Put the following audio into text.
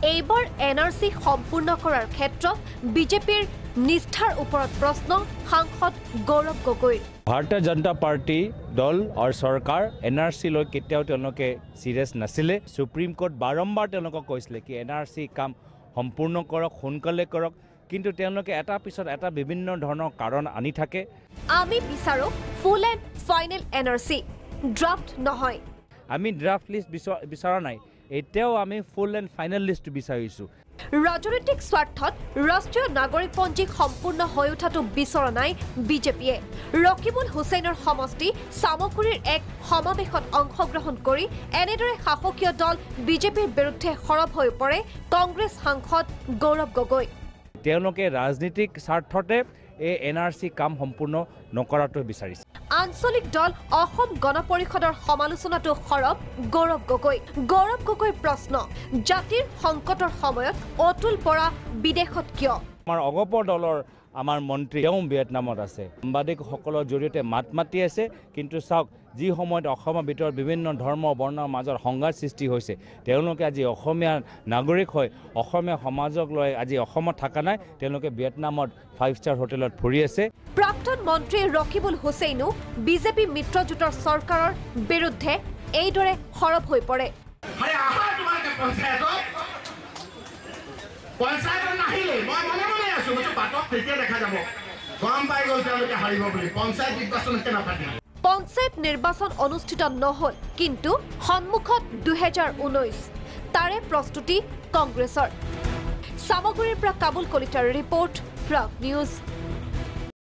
এইবাৰ এনআৰসি সম্পূৰ্ণ কৰাৰ ক্ষেত্ৰত বিজেপিৰ নিষ্ঠাৰ ওপৰত প্ৰশ্ন সাংসদ গৌৰৱ গগৈৰ। ভাৰতীয় জনতা পাৰ্টি দল আৰু চৰকাৰ এনআৰসি লৈ কেতিয়াও তেওঁলোকে সিৰিয়াছ নাছিলে। সুপ্ৰিম কোৰ্ট বাৰম্বাৰ তেওঁলোকক কৈছিলে কি এনআৰসি কাম সম্পূৰ্ণ কৰক, সোনকালে কৰক, কিন্তু তেওঁলোকে এটা পিছত এটা বিভিন্ন ধৰণৰ কাৰণ আনি থাকে। আমি বিচাৰো ফুল এণ্ড ফাইনেল এনআৰসি, ড্ৰাফট নহয়। আমি ড্ৰাফট লিষ্ট বিচৰা নাই, এতিয়াও আমি ফুল এণ্ড ফাইনেল লিষ্ট বিচাৰিছোঁ। ৰাজনৈতিক স্বাৰ্থত ৰাষ্ট্ৰীয় নাগৰিকপঞ্জী সম্পূৰ্ণ হৈ উঠাটো বিচৰা নাই বিজেপিয়ে। ৰকিবুল হুছেইনৰ সমষ্টি চামগুৰিৰ এক সমাৱেশত অংশগ্ৰহণ কৰি এনেদৰে শাসকীয় দল বিজেপিৰ বিৰুদ্ধে সৰব হৈ পৰে কংগ্ৰেছ সাংসদ গৌৰৱ গগৈ। তেওঁলোকে ৰাজনীতিক স্বাৰ্থতে এই এনআৰসি কাম সম্পূৰ্ণ নকৰাটো বিচাৰিছে। আঞ্চলিক দল অসম গণ পৰিষদৰ সমালোচনাটো সৰব গৌৰৱ গগৈ। গৌৰৱ গগৈৰ প্ৰশ্ন, জাতিৰ সংকটৰ সময়ত অতুল বৰা বিদেশত কিয়? আমাৰ অগপ দলৰ আমাৰ মন্ত্ৰী তেওঁ ভিয়েটনামত আছে। সাংবাদিকসকলৰ জৰিয়তে মাত মাতি আছে, কিন্তু চাওক যি সময়ত অসমৰ ভিতৰত বিভিন্ন ধৰ্ম বৰ্ণৰ মাজত সংঘাত সৃষ্টি হৈছে, তেওঁলোকে আজি অসমীয়া নাগৰিক হৈ অসমীয়া সমাজক লৈ আজি অসমত থকা নাই, তেওঁলোকে ভিয়েটনামত 5 ষ্টাৰ হোটেলত ফুৰি আছে। প্ৰাক্তন মন্ত্ৰী ৰকিবুল হুছেইনো বিজেপি মিত্ৰজোঁটৰ চৰকাৰৰ বিৰুদ্ধে এইদৰে সৰব হৈ পৰে। পঞ্চায়ত নিৰ্বাচন অনুষ্ঠিত নহল, কিন্তু সন্মুখত 2019 তাৰে প্ৰস্তুতি কংগ্ৰেছৰ। চামগুৰিৰ পৰা কাবুল কলিতাৰ ৰিপৰ্ট, প্ৰাগ নিউজ।